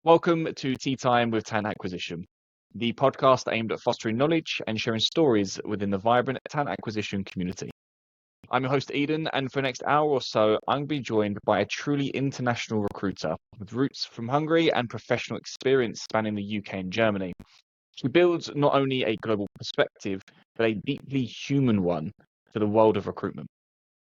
Welcome to Tea Time with Talent Acquisition, the podcast aimed at fostering knowledge and sharing stories within the vibrant talent acquisition community. I'm your host, Eden, and for the next hour or so, I'm going to be joined by a truly international recruiter with roots from Hungary and professional experience spanning the UK and Germany. She builds not only a global perspective, but a deeply human one for the world of recruitment.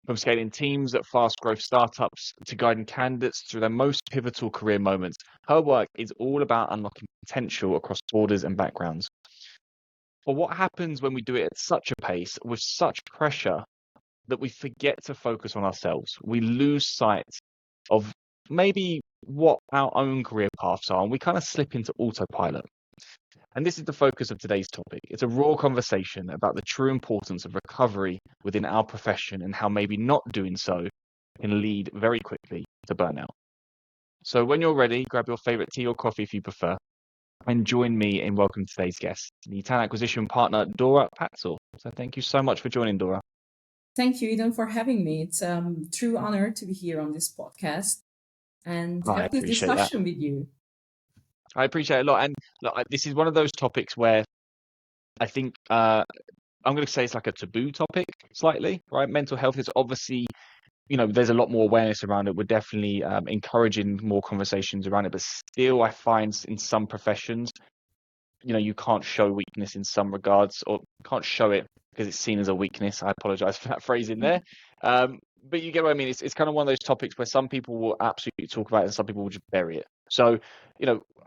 From scaling teams at fast growth startups to guiding candidates through their most pivotal career moments, her work is all about unlocking potential across borders and backgrounds. But what happens when we do it at such a pace, with such pressure, that we forget to focus on ourselves? We lose sight of maybe what our own career paths are, and we kind of slip into autopilot. And this is the focus of today's topic. It's a raw conversation about the true importance of recovery within our profession and how maybe not doing so can lead very quickly to burnout. So when you're ready, grab your favorite tea or coffee if you prefer, and join me in welcoming today's guest, the talent acquisition partner, Dora Pasztor. So thank you so much for joining, Dora. Thank you, Eden, for having me. It's a true honor to be here on this podcast and have this discussion with you. I appreciate it a lot. And look, this is one of those topics where I think I'm going to say it's like a taboo topic slightly, right? Mental health is obviously, there's a lot more awareness around it. We're definitely encouraging more conversations around it. But still, I find in some professions, you can't show weakness in some regards, or can't show it because it's seen as a weakness. I apologize for that phrase in there. But you get what I mean. It's kind of one of those topics where some people will absolutely talk about it and some people will just bury it. So,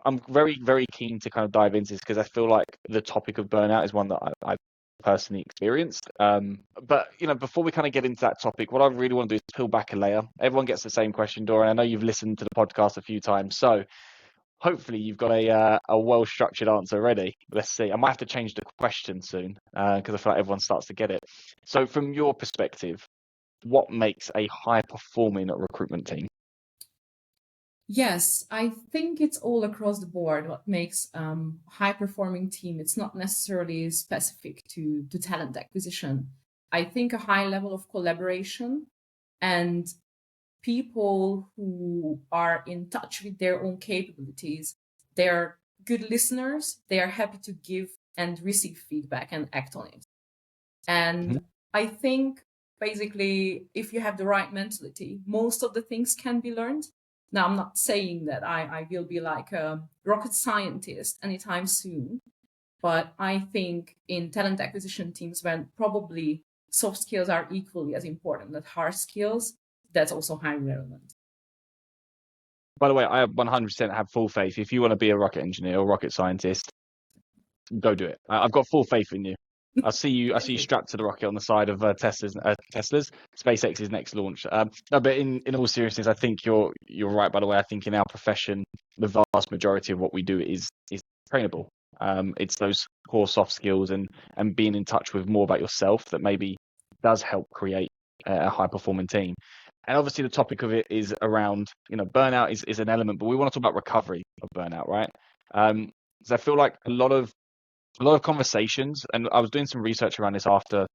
I'm very, very keen to kind of dive into this because I feel like the topic of burnout is one that I've personally experienced. But, before we kind of get into that topic, what I really want to do is peel back a layer. Everyone gets the same question, Dora. I know you've listened to the podcast a few times. So hopefully you've got a well-structured answer ready. Let's see. I might have to change the question soon because I feel like everyone starts to get it. So from your perspective, what makes a high-performing recruitment team? Yes, I think it's all across the board what makes high-performing team. It's not necessarily specific to talent acquisition. I think a high level of collaboration and people who are in touch with their own capabilities. They're good listeners. They are happy to give and receive feedback and act on it. And I think basically, if you have the right mentality, most of the things can be learned. Now, I'm not saying that I will be like a rocket scientist anytime soon, but I think in talent acquisition teams, when probably soft skills are equally as important as hard skills, that's also highly relevant. By the way, I 100% have full faith. If you want to be a rocket engineer or rocket scientist, go do it. I've got full faith in you. I see you strapped to the rocket on the side of Tesla's SpaceX's next launch. No, but in all seriousness, I think you're right. By the way, I think in our profession, the vast majority of what we do is trainable. It's those core soft skills and being in touch with more about yourself that maybe does help create a high performing team. And obviously, the topic of it is around burnout is an element, but we want to talk about recovery of burnout, right? So I feel like a lot of conversations, and I was doing some research around this after,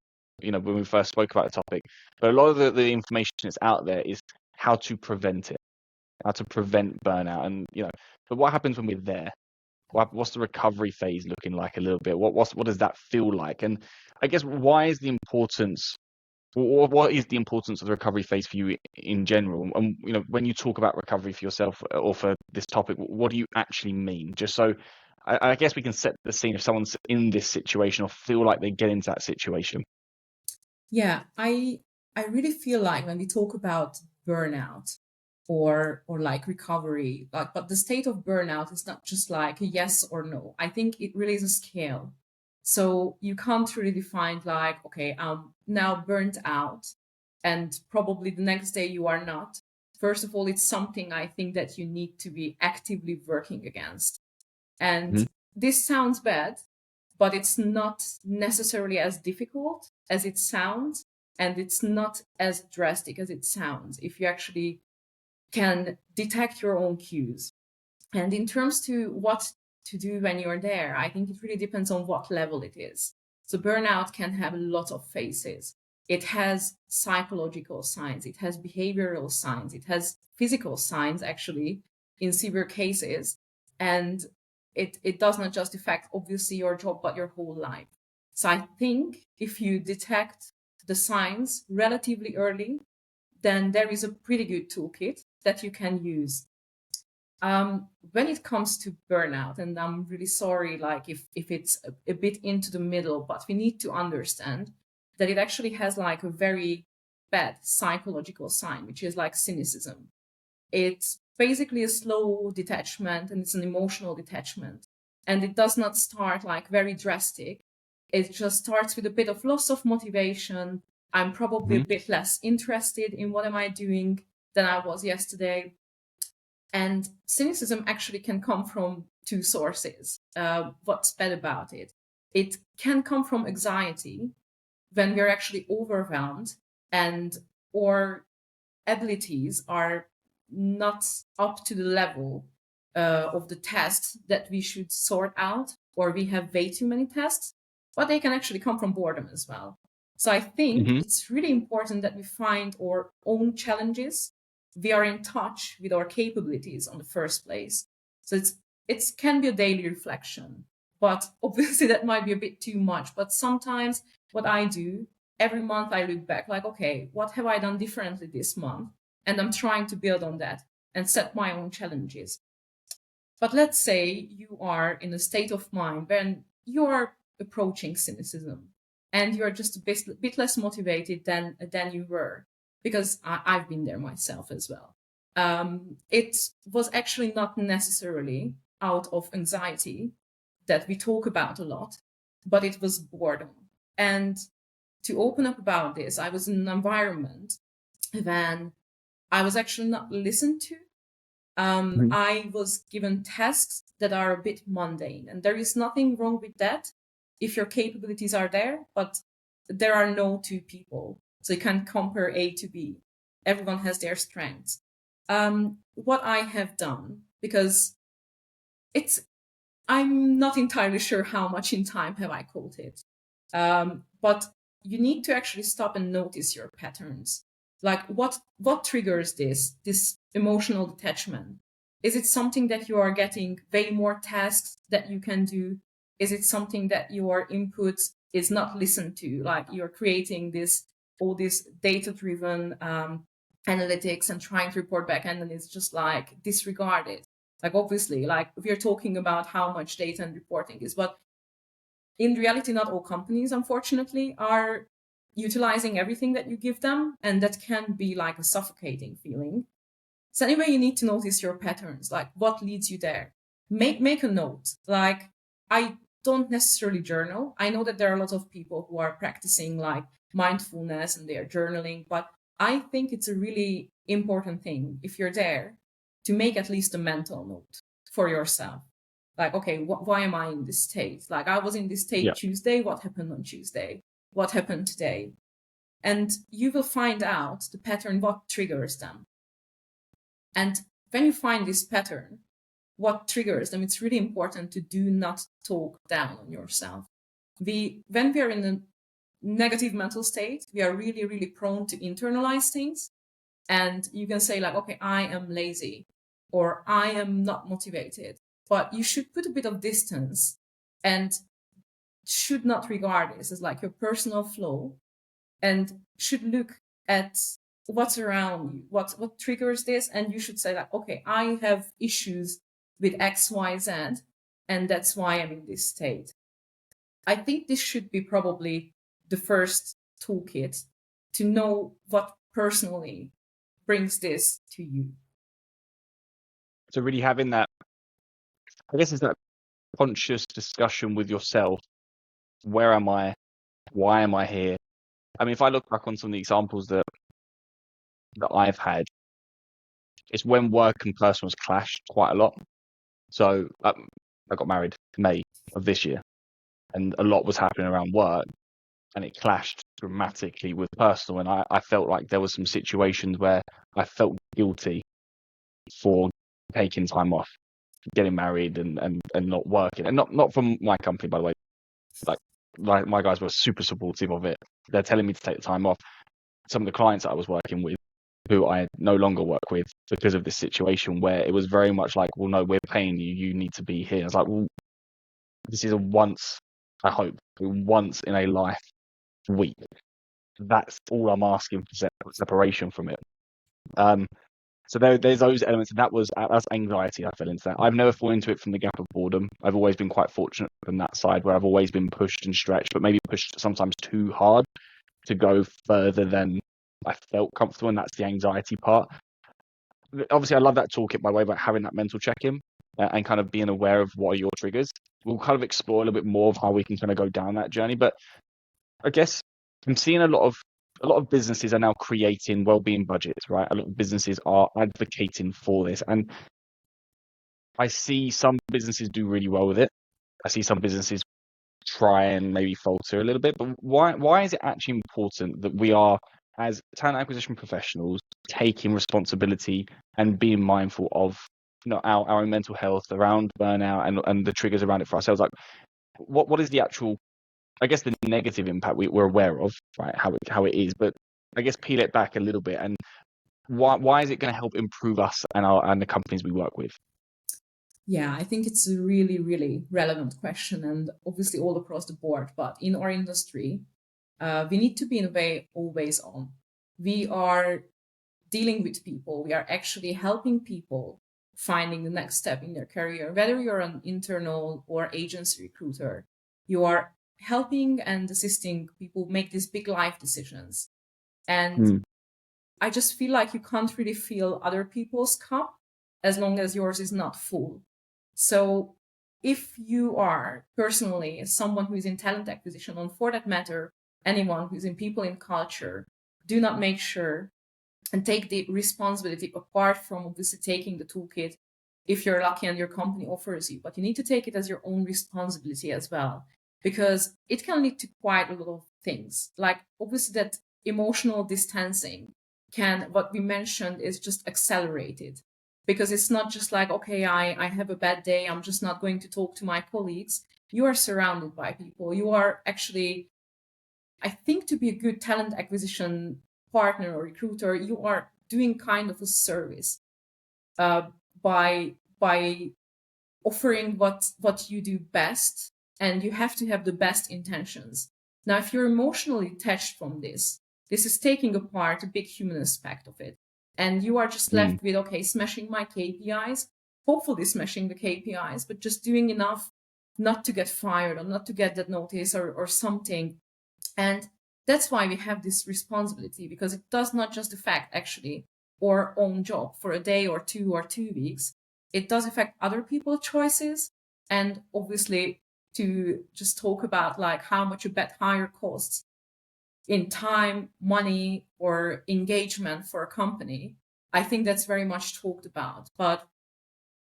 when we first spoke about the topic, but a lot of the information that's out there is how to prevent it, how to prevent burnout. And, but what happens when we're there? What's the recovery phase looking like a little bit? What does that feel like? And I guess what is the importance of the recovery phase for you in general? And, when you talk about recovery for yourself or for this topic, what do you actually mean? Just so I guess we can set the scene if someone's in this situation or feel like they get into that situation. Yeah, I really feel like when we talk about burnout or like recovery, but the state of burnout is not just like a yes or no. I think it really is a scale. So you can't really define like, okay, I'm now burnt out and probably the next day you are not. First of all, it's something I think that you need to be actively working against. And this sounds bad, but it's not necessarily as difficult as it sounds. And it's not as drastic as it sounds if you actually can detect your own cues. And in terms to what to do when you're there, I think it really depends on what level it is. So burnout can have a lot of phases. It has psychological signs, it has behavioral signs, it has physical signs, actually, in severe cases. and it does not just affect obviously your job, but your whole life. So I think if you detect the signs relatively early, then there is a pretty good toolkit that you can use. When it comes to burnout, and I'm really sorry, like if it's a bit into the middle, but we need to understand that it actually has like a very bad psychological sign, which is like cynicism. It's basically a slow detachment, and it's an emotional detachment. And it does not start like very drastic. It just starts with a bit of loss of motivation. I'm probably a bit less interested in what am I doing than I was yesterday. And cynicism actually can come from two sources. What's bad about it? It can come from anxiety when we're actually overwhelmed and our abilities are not up to the level of the tasks that we should sort out, or we have way too many tasks, but they can actually come from boredom as well. So I think it's really important that we find our own challenges. We are in touch with our capabilities on the first place. So it can be a daily reflection, but obviously that might be a bit too much. But sometimes what I do every month, I look back like, okay, what have I done differently this month? And I'm trying to build on that and set my own challenges. But let's say you are in a state of mind when you're approaching cynicism and you're just a bit less motivated than you were, because I've been there myself as well. It was actually not necessarily out of anxiety that we talk about a lot, but it was boredom. And to open up about this, I was in an environment when I was actually not listened to. I was given tasks that are a bit mundane, and there is nothing wrong with that if your capabilities are there, but there are no two people. So you can't compare A to B. Everyone has their strengths. What I have done, because I'm not entirely sure how much in time have I caught it. But you need to actually stop and notice your patterns. Like what triggers this emotional detachment? Is it something that you are getting way more tasks that you can do? Is it something that your input is not listened to? Like you're creating all this data-driven analytics and trying to report back, and then it's just like disregarded. Like obviously, like we're talking about how much data and reporting is, but in reality, not all companies, unfortunately, are utilizing everything that you give them, and that can be like a suffocating feeling. So anyway, you need to notice your patterns, like what leads you there. Make a note. Like I don't necessarily journal. I know that there are a lot of people who are practicing like mindfulness and they are journaling, but I think it's a really important thing if you're there to make at least a mental note for yourself. Like, okay, why am I in this state? Like I was in this state Tuesday. What happened on Tuesday? What happened today? And you will find out the pattern, what triggers them. And when you find this pattern, what triggers them, it's really important to do not talk down on yourself. When we are in a negative mental state, we are really, really prone to internalize things. And you can say like, okay, I am lazy or I am not motivated, but you should put a bit of distance and should not regard this as like your personal flow, and should look at what's around you, what triggers this, and you should say like, okay, I have issues with X, Y, Z, and that's why I'm in this state. I think this should be probably the first toolkit to know what personally brings this to you. So really having that, I guess, it's that conscious discussion with yourself. Where am I? Why am I here? I mean, if I look back on some of the examples that I've had, it's when work and personal has clashed quite a lot. So I got married May of this year, and a lot was happening around work, and it clashed dramatically with personal. And I felt like there were some situations where I felt guilty for taking time off, getting married and not working, and not from my company, by the way. Like my guys were super supportive of it. They're telling me to take the time off. Some of the clients that I was working with, who I no longer work with because of this situation where it was very much like, well, no, we're paying you. You need to be here. I was like, well, this is a once, I hope, once in a life week. That's all I'm asking for separation from it. So there's those elements. That's anxiety. I fell into that. I've never fallen into it from the gap of boredom. I've always been quite fortunate from that side where I've always been pushed and stretched, but maybe pushed sometimes too hard to go further than I felt comfortable. And that's the anxiety part. Obviously, I love that toolkit by the way about having that mental check-in and kind of being aware of what are your triggers. We'll kind of explore a little bit more of how we can kind of go down that journey. But I guess I'm seeing a lot of businesses are now creating well-being budgets, right? A lot of businesses are advocating for this, and I see some businesses do really well with it. I see some businesses try and maybe falter a little bit. But why is it actually important that we are, as talent acquisition professionals, taking responsibility and being mindful of our own mental health around burnout and the triggers around it for ourselves? Like, what is the actual, I guess, the negative impact we're aware of, right? How it is, but I guess peel it back a little bit and why is it going to help improve us and the companies we work with? Yeah, I think it's a really, really relevant question, and obviously all across the board. But in our industry, we need to be in a way always on. We are dealing with people. We are actually helping people finding the next step in their career. Whether you're an internal or agency recruiter, you are helping and assisting people make these big life decisions. And I just feel like you can't really fill other people's cup as long as yours is not full. So if you are personally someone who is in talent acquisition, and for that matter, anyone who's in people in culture, do not make sure and take the responsibility apart from obviously taking the toolkit if you're lucky and your company offers you, but you need to take it as your own responsibility as well, because it can lead to quite a lot of things. Like obviously that emotional distancing what we mentioned is just accelerated, because it's not just like, okay, I have a bad day, I'm just not going to talk to my colleagues. You are surrounded by people. You are actually, I think, to be a good talent acquisition partner or recruiter, you are doing kind of a service by offering what you do best, and you have to have the best intentions. Now, if you're emotionally detached from this is taking apart a big human aspect of it, and you are just left with, okay, smashing my KPIs, hopefully smashing the KPIs, but just doing enough not to get fired or not to get that notice or something. And that's why we have this responsibility, because it does not just affect actually our own job for a day or 2 weeks. It does affect other people's choices. And obviously, to just talk about like how much a bad hire costs in time, money, or engagement for a company, I think that's very much talked about. But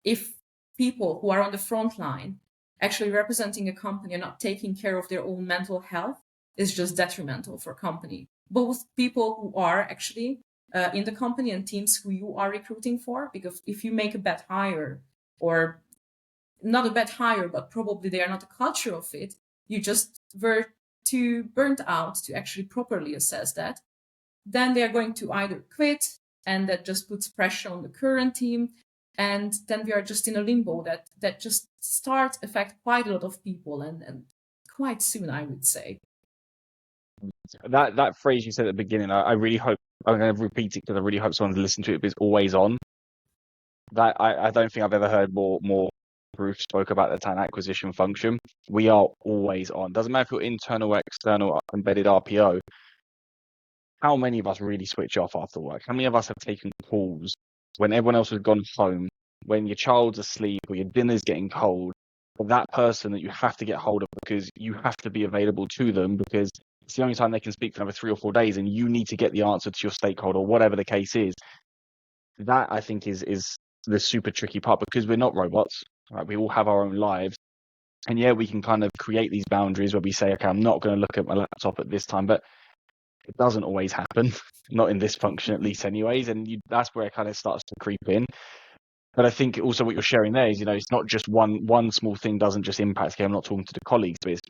if people who are on the front line actually representing a company are not taking care of their own mental health, is just detrimental for a company. Both people who are actually in the company and teams who you are recruiting for, because if you make a bad hire, or not a bad hire, but probably they are not a culture of it, you just were too burnt out to actually properly assess that, then they are going to either quit, and that just puts pressure on the current team. And then we are just in a limbo that just starts affect quite a lot of people, and quite soon, I would say. That phrase you said at the beginning, I really hope, I'm going to repeat it because I really hope someone's listened to it, but it's always on. That I don't think I've ever heard more Bruce spoke about the talent acquisition function. We are always on. Doesn't matter if you're internal or external, embedded RPO. How many of us really switch off after work? How many of us have taken calls when everyone else has gone home, when your child's asleep or your dinner's getting cold, for that person that you have to get hold of because you have to be available to them because it's the only time they can speak for another 3 or 4 days, and you need to get the answer to your stakeholder or whatever the case is. That I think is the super tricky part, because we're not robots, right? We all have our own lives. And yeah, we can kind of create these boundaries where we say, okay, I'm not going to look at my laptop at this time, but it doesn't always happen, not in this function at least anyways. And that's where it kind of starts to creep in. But I think also what you're sharing there is, it's not just one small thing doesn't just impact, okay, I'm not talking to the colleagues, but it's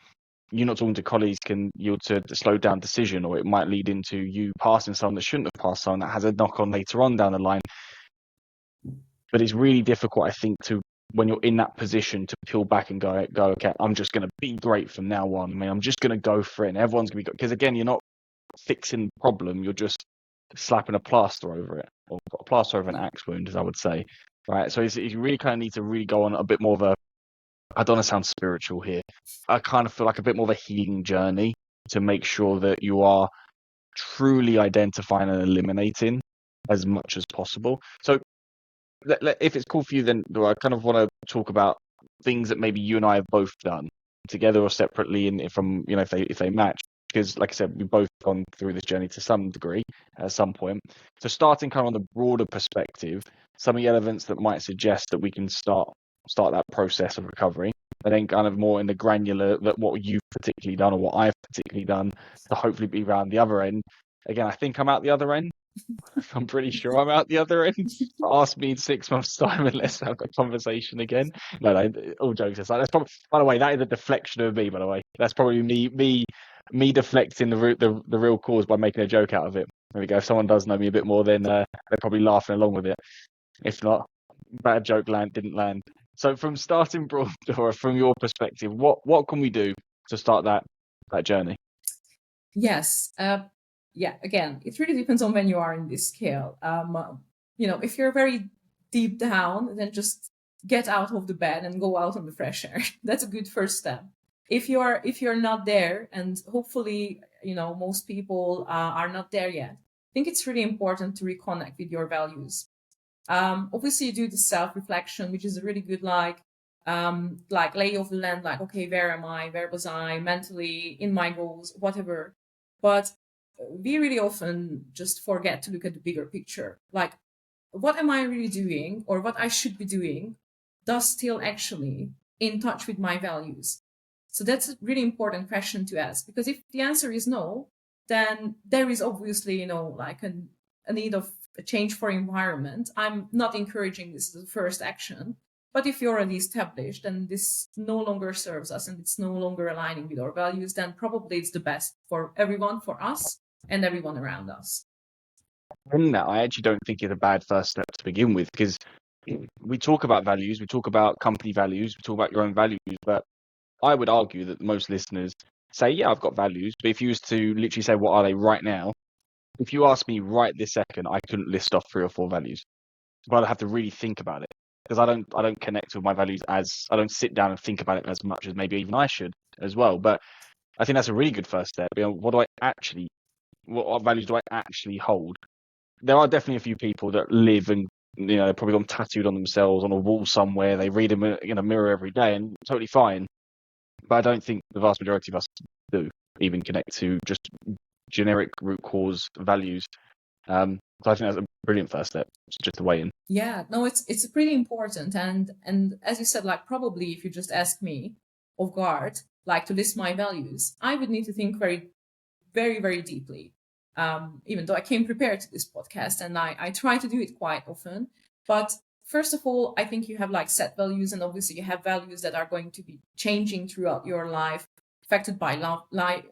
you not talking to colleagues can yield to a slowed down decision, or it might lead into you passing someone that shouldn't have passed someone that has a knock on later on down the line. But it's really difficult, I think, to when you're in that position to peel back and go, okay, I'm just going to be great from now on. I mean, I'm just going to go for it, and everyone's going to be, because again, you're not fixing the problem, you're just slapping a plaster over it, or a plaster over an axe wound, as I would say, right? So you really kind of need to really go on a bit more of a, I don't want to sound spiritual here, I kind of feel like a bit more of a healing journey to make sure that you are truly identifying and eliminating as much as possible. So if it's cool for you, then I kind of want to talk about things that maybe you and I have both done together or separately, and from, you know, if they match, because like I said, we've both gone through this journey to some degree at some point. So starting kind of on the broader perspective, some of the elements that might suggest that we can start that process of recovery, and then kind of more in the granular, that what you've particularly done or what I've particularly done to hopefully be around the other end. Again, I think I'm out the other end. I'm pretty sure I'm out the other end. Ask me in 6 months' time and let's have a conversation again. No, all jokes aside. That's probably, by the way, that is a deflection of me. By the way, that's probably me deflecting the real cause by making a joke out of it. There we go. If someone does know me a bit more, then they're probably laughing along with it. If not, bad joke didn't land. So from starting broad, Dora, from your perspective, what can we do to start that journey? Yes. Yeah, again, it really depends on when you are in this scale. If you're very deep down, then just get out of the bed and go out on the fresh air. That's a good first step. If you're not there, and hopefully, most people are not there yet, I think it's really important to reconnect with your values. Obviously, you do the self-reflection, which is a really good like lay of the land, like, okay, where am I? Where was I mentally in my goals, whatever. But we really often just forget to look at the bigger picture. Like, what am I really doing, or what I should be doing does still actually in touch with my values? So that's a really important question to ask, because if the answer is no, then there is obviously, like a need of a change for environment. I'm not encouraging this as the first action, but if you're already established and this no longer serves us and it's no longer aligning with our values, then probably it's the best for everyone, for us and everyone around us. In that, I actually don't think it's a bad first step to begin with, because we talk about values, we talk about company values, we talk about your own values, but I would argue that most listeners say, yeah, I've got values, but if you was to literally say, what are they right now? If you ask me right this second, I couldn't list off 3 or 4 values, but I'd have to really think about it, because I don't connect with my values I don't sit down and think about it as much as maybe even I should as well. But I think that's a really good first step. What values do I actually hold? There are definitely a few people that live and, they're probably got them tattooed on themselves on a wall somewhere. They read them in a mirror every day, and totally fine. But I don't think the vast majority of us do even connect to just generic root cause values. So I think that's a brilliant first step, just to weigh in. Yeah, no, it's pretty important. And as you said, like, probably if you just ask me off guard, like, to list my values, I would need to think very, very, very deeply. Even though I came prepared to this podcast, and I try to do it quite often. But first of all, I think you have like set values, and obviously you have values that are going to be changing throughout your life, affected by life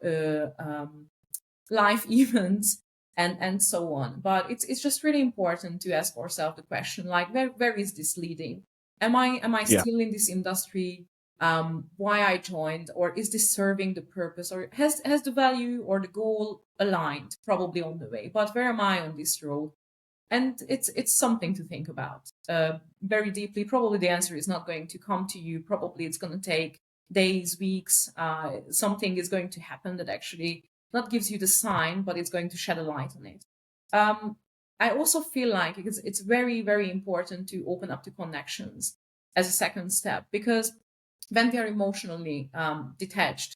events and so on. But it's just really important to ask ourselves the question, like, where is this leading? Am I still in this industry? Why I joined, or is this serving the purpose, or has the value or the goal aligned? Probably on the way, but where am I on this road? And it's something to think about very deeply. Probably the answer is not going to come to you. Probably it's going to take days, weeks. Something is going to happen that actually not gives you the sign, but it's going to shed a light on it. I also feel like it's very, very important to open up to connections as a second step, because when we are emotionally detached,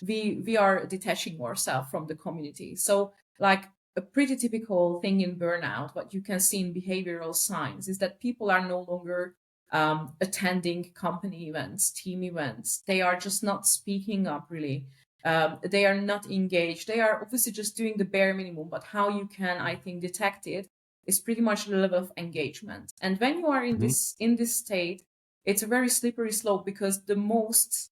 we are detaching ourselves from the community. So, like, a pretty typical thing in burnout, what you can see in behavioral science, is that people are no longer attending company events, team events. They are just not speaking up, really. They are not engaged. They are obviously just doing the bare minimum. But how you can, I think, detect it is pretty much the level of engagement. And when you are in this state, it's a very slippery slope, because the most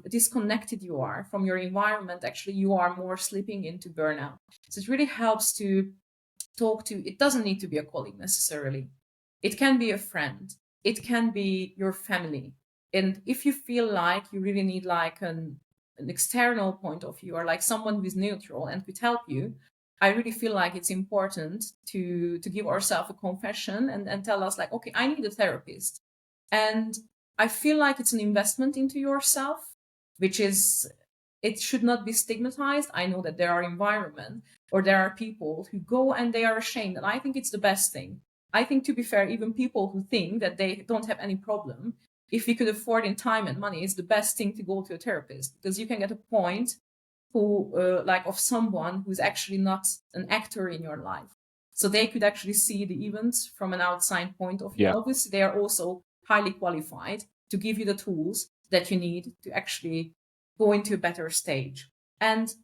disconnected you are from your environment, actually you are more slipping into burnout. So it really helps to talk to, it doesn't need to be a colleague necessarily. It can be a friend. It can be your family. And if you feel like you really need like an external point of view, or like someone who is neutral and could help you, I really feel like it's important to give ourselves a confession and tell us like, okay, I need a therapist. And I feel like it's an investment into yourself, which is, it should not be stigmatized. I know that there are environments or there are people who go and they are ashamed. And I think it's the best thing. I think, to be fair, even people who think that they don't have any problem, if we could afford in time and money, it's the best thing to go to a therapist, because you can get a point who, like, of someone who's actually not an actor in your life. So they could actually see the events from an outside point of view. Yeah. And obviously, they are also highly qualified to give you the tools that you need to actually go into a better stage. And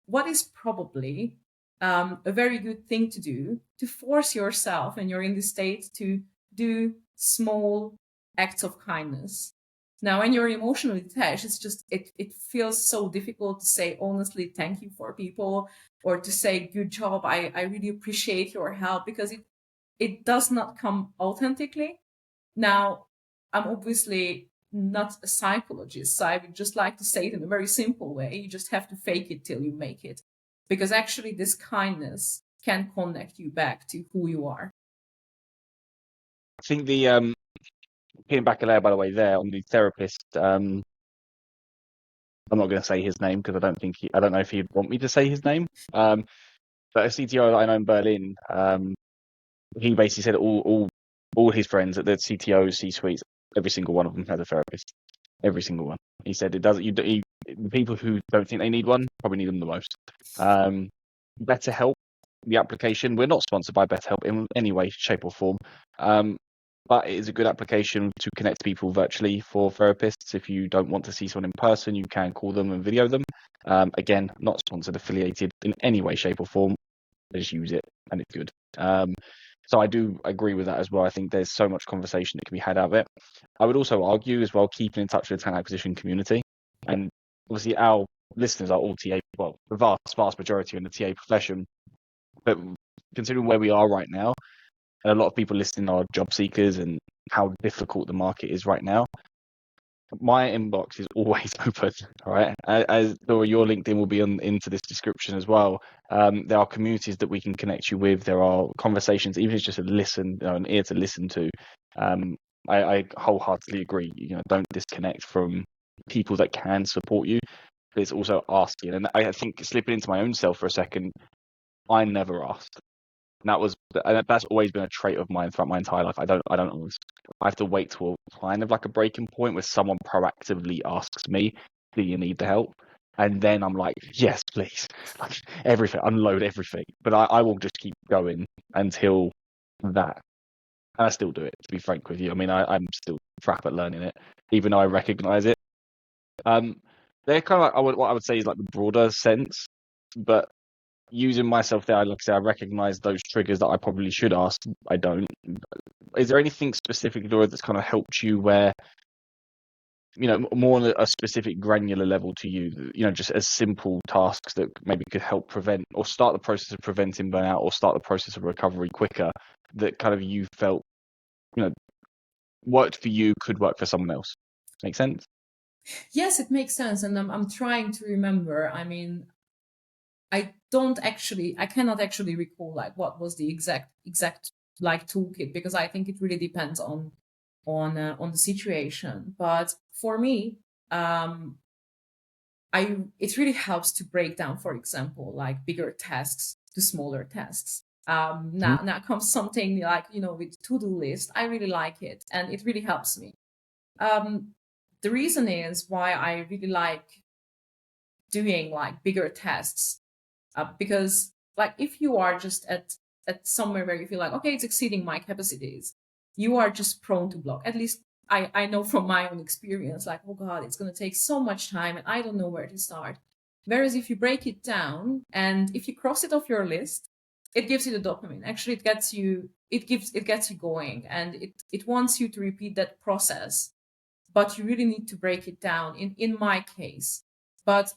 what is probably a very good thing to do, to force yourself when you're in this state to do small acts of kindness. Now, when you're emotionally detached, it's just, it feels so difficult to say honestly thank you for people, or to say good job, I really appreciate your help, because it does not come authentically. Now, I'm obviously not a psychologist, so I would just like to say it in a very simple way. You just have to fake it till you make it, because actually this kindness can connect you back to who you are. I think the peeling back a layer, by the way, there on the therapist. I'm not going to say his name because I don't know if he'd want me to say his name. But a CTO that I know in Berlin, he basically said all his friends at the CTOs, C-suites, every single one of them has a therapist. Every single one. He said it doesn't. The people who don't think they need one probably need them the most. BetterHelp, the application. We're not sponsored by BetterHelp in any way, shape, or form. But it is a good application to connect people virtually for therapists. If you don't want to see someone in person, you can call them and video them. Again, not sponsored, affiliated in any way, shape, or form. Just use it, and it's good. So I do agree with that as well. I think there's so much conversation that can be had out of it. I would also argue as well, keeping in touch with the talent acquisition community. And obviously our listeners are all TA, well, the vast majority in the TA profession. But considering where we are right now, and a lot of people listening are job seekers and how difficult the market is right now, my inbox is always open. All right, as Dora, your LinkedIn will be into this description as well. There are communities that we can connect you with. There are conversations, even if it's just a listen, an ear to listen to. I wholeheartedly agree. Don't disconnect from people that can support you. But it's also asking, and I think slipping into my own self for a second, I never asked. And that's always been a trait of mine throughout my entire life. I don't ask. I have to wait till kind of like a breaking point where someone proactively asks me, "Do you need the help?" And then I'm like, "Yes, please." Like everything, unload everything. But I will just keep going until that. And I still do it, to be frank with you. I mean, I'm still crap at learning it, even though I recognize it. They're kind of like what I would say is like the broader sense, but using myself there, like I say, I recognize those triggers that I probably should ask. I don't. Is there anything specific, Dora, that's kind of helped you where, more on a specific granular level to you, just as simple tasks that maybe could help prevent or start the process of preventing burnout or start the process of recovery quicker, that kind of you felt, worked for you, could work for someone else? Make sense? Yes, it makes sense. And I'm trying to remember. I mean, I cannot actually recall like what was the exact like toolkit, because I think it really depends on the situation. But for me, it really helps to break down, for example, like bigger tasks to smaller tasks. Now comes something like, with to-do list. I really like it, and it really helps me. The reason is why I really like doing like bigger tasks, because like if you are just at somewhere where you feel like, okay, it's exceeding my capacities, you are just prone to block. At least I know from my own experience, like, oh God, it's going to take so much time and I don't know where to start. Whereas if you break it down and if you cross it off your list, it gives you the dopamine. Actually, it gets you going, and it wants you to repeat that process. but you really need to break it down in my case. But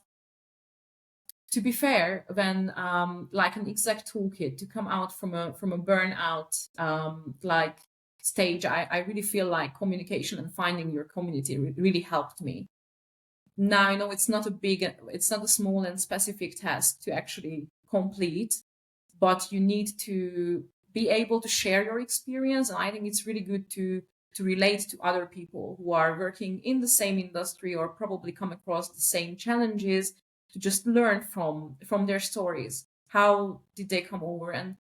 to be fair, when like an exact toolkit to come out from a burnout like stage, I really feel like communication and finding your community really helped me. Now I know it's not a small and specific task to actually complete, but you need to be able to share your experience. And I think it's really good to relate to other people who are working in the same industry or probably come across the same challenges, to just learn from their stories. How did they come over? And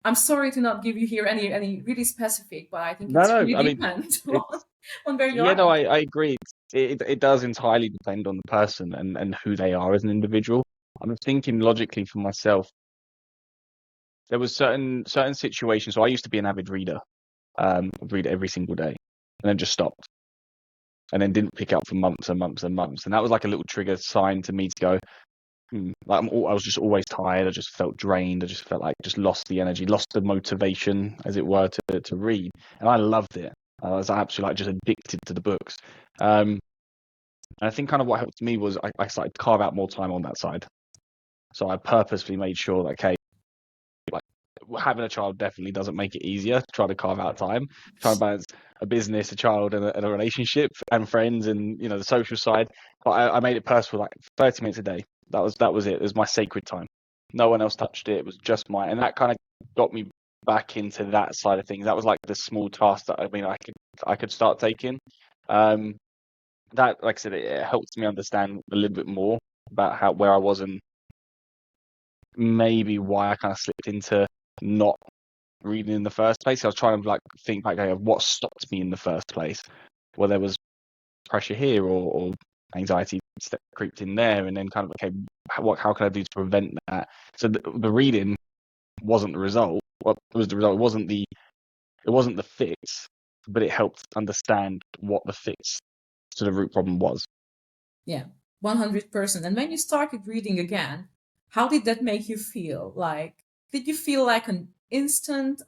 I'm sorry to not give you here any really specific, but I think No, it's no. really I mean, depends it's on where you yeah. are. No, I agree. It does entirely depend on the person and who they are as an individual. I'm thinking logically for myself. There was certain situations. So I used to be an avid reader. I'd read every single day, and then just stopped, and then didn't pick up for months and months and months. And that was like a little trigger sign to me to go, like I was just always tired. I just felt drained. I just felt like just lost the energy, lost the motivation, as it were, to read. And I loved it. I was absolutely like just addicted to the books. And I think kind of what helped me was I started to carve out more time on that side. So I purposefully made sure that, okay, like having a child definitely doesn't make it easier to try to carve out time, try and balance a business, a child, and a relationship, and friends, and the social side. But I made it personal, like 30 minutes a day. That was it. It was my sacred time. No one else touched it. It was just mine, and that kind of got me back into that side of things. That was like the small task that I could start taking. That, like I said, it helped me understand a little bit more about where I was, and maybe why I kind of slipped into not reading in the first place. I was trying to like think back of what stopped me in the first place. Well, there was pressure here, or anxiety creeped in there, and then kind of, okay, how can I do to prevent that? So the reading wasn't the result. What was the result? It wasn't the fix, but it helped understand what the fix to the root problem was. Yeah, 100%. And when you started reading again, how did that make you feel? Like, did you feel like an instant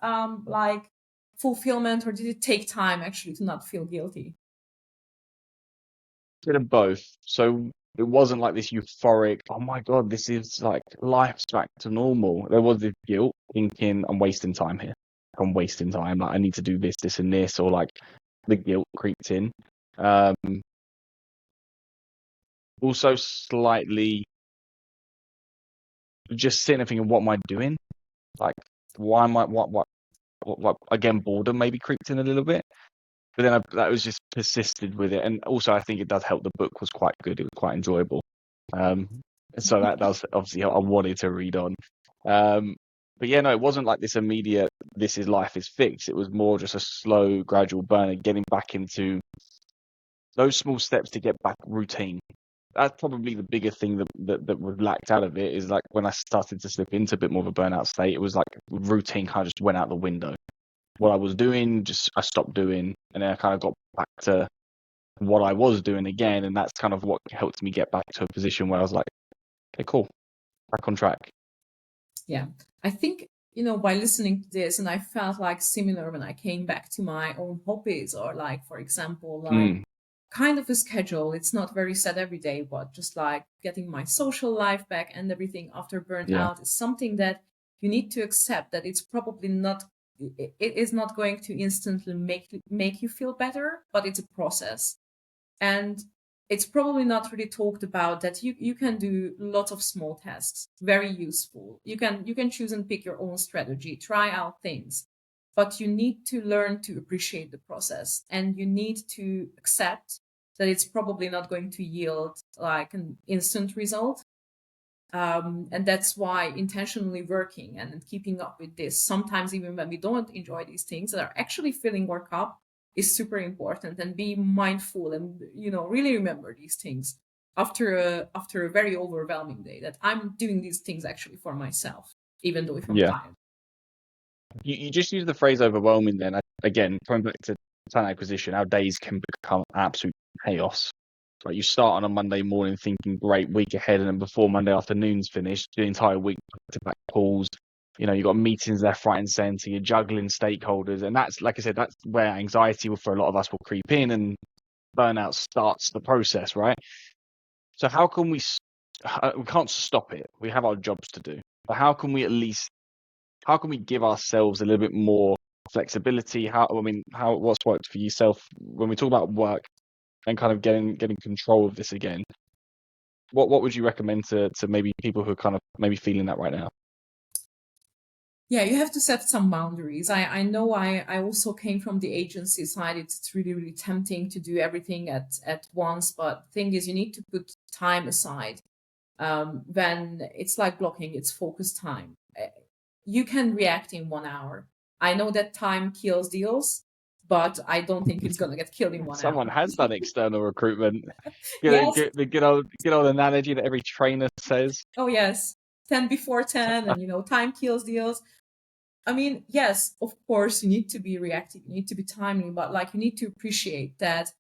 like fulfillment, or did it take time actually to not feel guilty? Bit of both. So it wasn't like this euphoric, oh my God, this is like life's back to normal. There was this guilt, thinking I'm wasting time here. I'm wasting time. Like I need to do this, this, and this, or like the guilt creeped in. Also slightly just sitting and thinking, what am I doing? Like, why am I, what again, boredom maybe creeped in a little bit. But then that was just persisted with it. And also, I think it does help. The book was quite good. It was quite enjoyable. So that does, obviously, I wanted to read on. But yeah, no, it wasn't like this immediate, this is life is fixed. It was more just a slow, gradual burn and getting back into those small steps to get back routine. That's probably the bigger thing that was lacked out of it, is like when I started to slip into a bit more of a burnout state, it was like routine kind of just went out the window. What I was doing, just I stopped doing, and then I kind of got back to what I was doing again, and that's kind of what helped me get back to a position where I was like, okay, cool, back on track. Yeah, I think, by listening to this, and I felt like similar when I came back to my own hobbies, or like, for example, like kind of a schedule. It's not very set every day, but just like getting my social life back and everything after burnt Yeah. out is something that you need to accept, that it's probably not, it is not going to instantly make you feel better, but it's a process. And it's probably not really talked about that you can do lots of small tasks, very useful. You can choose and pick your own strategy, try out things, but you need to learn to appreciate the process, and you need to accept that it's probably not going to yield like an instant result. And that's why intentionally working and keeping up with this, sometimes even when we don't enjoy these things that are actually filling our cup, is super important. And be mindful, and really remember these things after a very overwhelming day, that I'm doing these things actually for myself, even though if I'm Yeah. tired. You just use the phrase overwhelming then. Again, coming back to talent acquisition, our days can become absolute chaos. Like you start on a Monday morning thinking, great, week ahead, and then before Monday afternoon's finished, the entire week to back calls. You've got meetings left, right, and centre. You're juggling stakeholders, and that's, like I said, that's where anxiety for a lot of us will creep in, and burnout starts the process, right? So how can we can't stop it. We have our jobs to do. But how can we give ourselves a little bit more flexibility? What's worked for yourself when we talk about work and kind of getting control of this again? What would you recommend to maybe people who are kind of maybe feeling that right now? Yeah, you have to set some boundaries. I know I also came from the agency side. It's really, really tempting to do everything at once. But the thing is, you need to put time aside when it's like blocking, it's focus time. You can react in 1 hour. I know that time kills deals, but I don't think it's going to get killed in 1 hour. Someone has done external recruitment. Yes. The good old analogy that every trainer says. Oh, yes. 10 before 10 and, time kills deals. I mean, yes, of course, you need to be reactive, you need to be timely, but like you need to appreciate that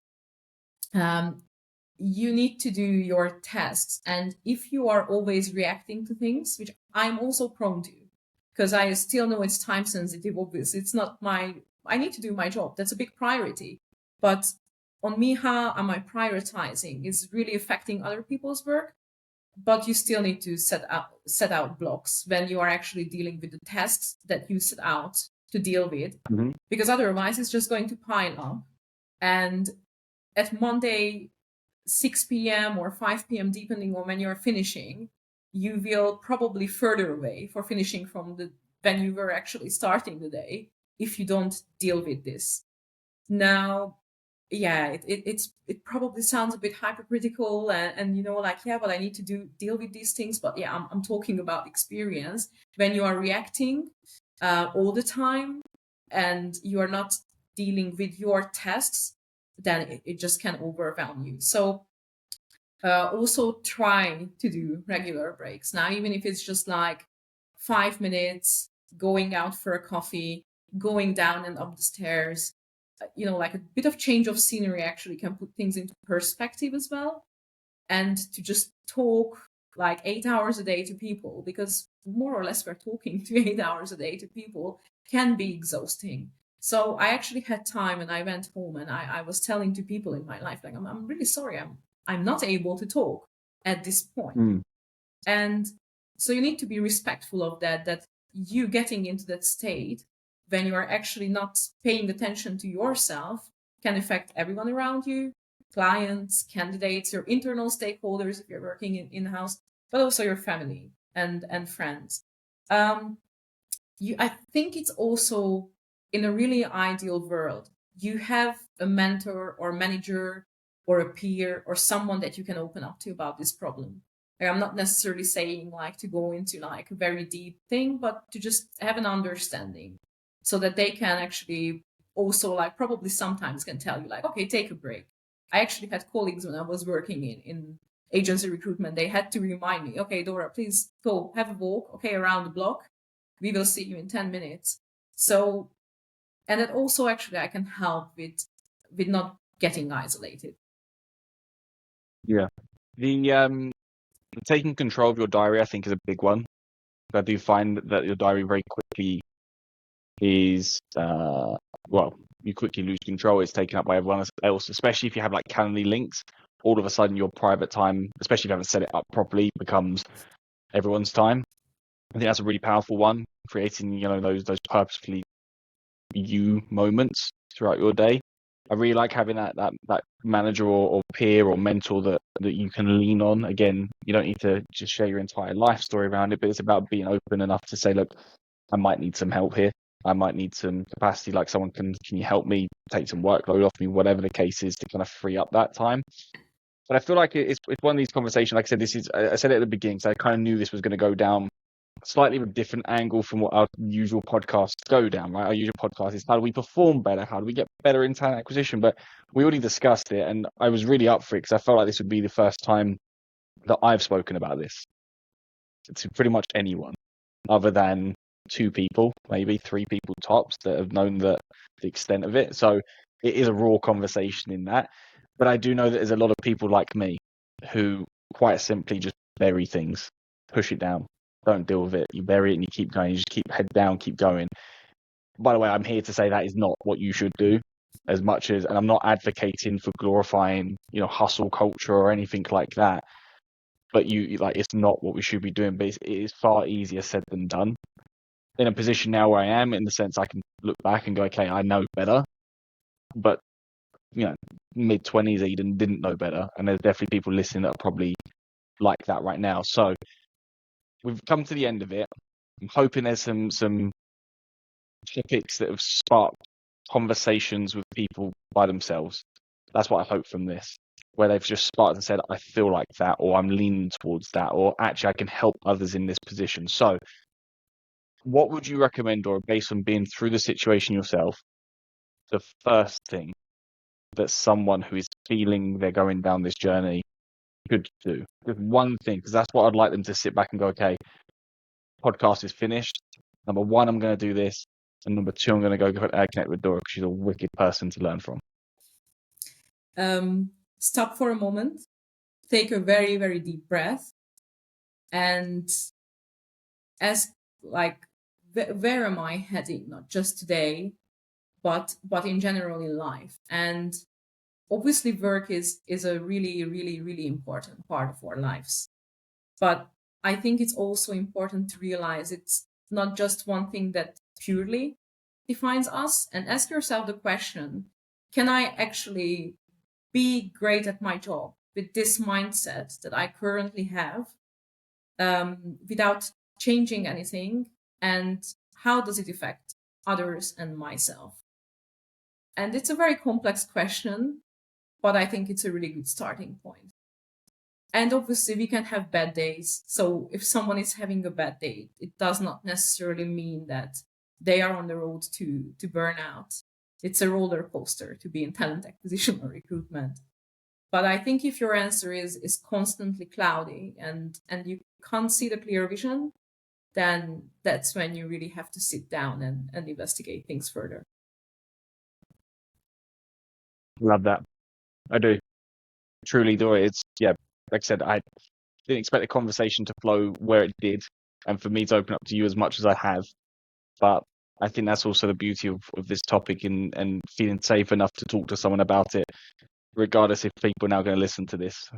you need to do your tasks. And if you are always reacting to things, which I'm also prone to, because I still know it's time sensitive, obviously, it's not I need to do my job. That's a big priority. But on me, how am I prioritizing is really affecting other people's work. But you still need to set out blocks when you are actually dealing with the tasks that you set out to deal with, because otherwise it's just going to pile up. And at Monday, 6 p.m. or 5 p.m., depending on when you're finishing, you will probably further away for finishing from when you were actually starting the day if you don't deal with this. Now, yeah, it probably sounds a bit hypercritical and yeah, but I need to deal with these things. But yeah, I'm talking about experience. When you are reacting all the time and you are not dealing with your tasks, then it just can overwhelm you. So also try to do regular breaks. Now, even if it's just like 5 minutes, going out for a coffee, going down and up the stairs, like a bit of change of scenery actually can put things into perspective as well. And to just talk like 8 hours a day to people, because more or less we're talking to 8 hours a day to people, can be exhausting. So I actually had time and I went home and I was telling to people in my life, like, I'm really sorry, I'm not able to talk at this point. And so you need to be respectful of that you getting into that state when you are actually not paying attention to yourself can affect everyone around you, clients, candidates, your internal stakeholders if you're working in-house, but also your family and friends. I think it's also, in a really ideal world, you have a mentor or manager or a peer or someone that you can open up to about this problem. Like, I'm not necessarily saying like to go into like a very deep thing, but to just have an understanding so that they can actually also like probably sometimes can tell you like, okay, take a break. I actually had colleagues when I was working in agency recruitment, they had to remind me, okay, Dora, please go have a walk, okay, around the block. We will see you in 10 minutes. So, and that also actually I can help with not getting isolated. Yeah. The taking control of your diary, I think, is a big one. I do find that your diary very quickly is, you quickly lose control. It's taken up by everyone else, especially if you have like Calendly links. All of a sudden, your private time, especially if you haven't set it up properly, becomes everyone's time. I think that's a really powerful one, creating, those purposefully you moments throughout your day. I really like having that manager or peer or mentor that you can lean on. Again, you don't need to just share your entire life story around it, but it's about being open enough to say, look, I might need some help here. I might need some capacity, like someone can you help me take some workload off me, whatever the case is, to kind of free up that time. But I feel like it's one of these conversations, like I said, I said it at the beginning, so I kind of knew this was going to go down slightly of a different angle from what our usual podcasts go down, right? Our usual podcast is how do we perform better? How do we get better in talent acquisition? But we already discussed it, and I was really up for it because I felt like this would be the first time that I've spoken about this to pretty much anyone other than 2 people, maybe 3 people tops, that have known the extent of it. So it is a raw conversation in that. But I do know that there's a lot of people like me who quite simply just bury things, push it down. Don't deal with it. You bury it and you keep going. You just keep head down, keep going. By the way, I'm here to say that is not what you should do. as much as, and I'm not advocating for glorifying, hustle culture or anything like that. But it's not what we should be doing. But it is far easier said than done. In a position now where I am, in the sense I can look back and go, okay, I know better. But mid-20s, Eden didn't know better, and there's definitely people listening that are probably like that right now. So we've come to the end of it. I'm hoping there's some topics that have sparked conversations with people by themselves. That's what I hope from this, where they've just sparked and said, I feel like that, or I'm leaning towards that, or actually I can help others in this position. So what would you recommend, or based on being through the situation yourself, the first thing that someone who is feeling they're going down this journey could do? Just one thing, because that's what I'd like them to sit back and go, okay, podcast is finished. Number one, I'm going to do this. And number two, I'm going to go connect with Dora because she's a wicked person to learn from. Stop for a moment, take a very, very deep breath, and ask, like, where am I heading? Not just today, but in general in life. And obviously work is a really, really, really important part of our lives. But I think it's also important to realize it's not just one thing that purely defines us. And ask yourself the question, can I actually be great at my job with this mindset that I currently have, without changing anything? And how does it affect others and myself? And it's a very complex question, but I think it's a really good starting point. And obviously we can have bad days. So if someone is having a bad day, it does not necessarily mean that they are on the road to burnout. It's a roller coaster to be in talent acquisition or recruitment. But I think if your answer is constantly cloudy and you can't see the clear vision, then that's when you really have to sit down and investigate things further. Love that. I do. Truly, Dora, it's, like I said, I didn't expect the conversation to flow where it did, and for me to open up to you as much as I have. But I think that's also the beauty of this topic, and feeling safe enough to talk to someone about it, regardless if people are now going to listen to this.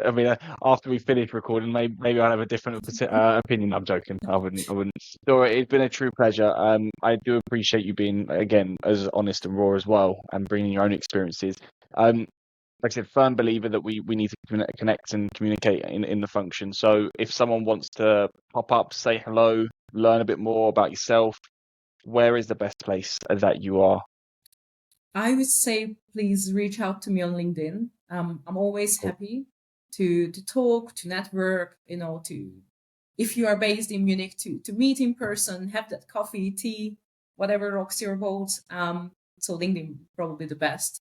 I mean, after we finish recording, maybe I'll have a different opinion. I'm joking. I wouldn't. Dora, it's been a true pleasure. I do appreciate you being, again, as honest and raw as well, and bringing your own experiences. Like I said, firm believer that we need to connect and communicate in the function. So if someone wants to pop up, say hello, learn a bit more about yourself, where is the best place that you are? I would say, please reach out to me on LinkedIn. I'm always happy to talk, to network, if you are based in Munich, to meet in person, have that coffee, tea, whatever rocks your boat. So LinkedIn probably the best.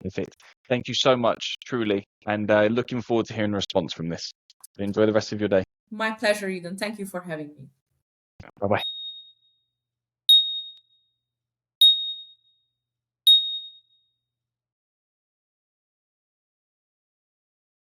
Perfect. Thank you so much, truly. And looking forward to hearing a response from this. Enjoy the rest of your day. My pleasure, Eden. Thank you for having me. Bye-bye.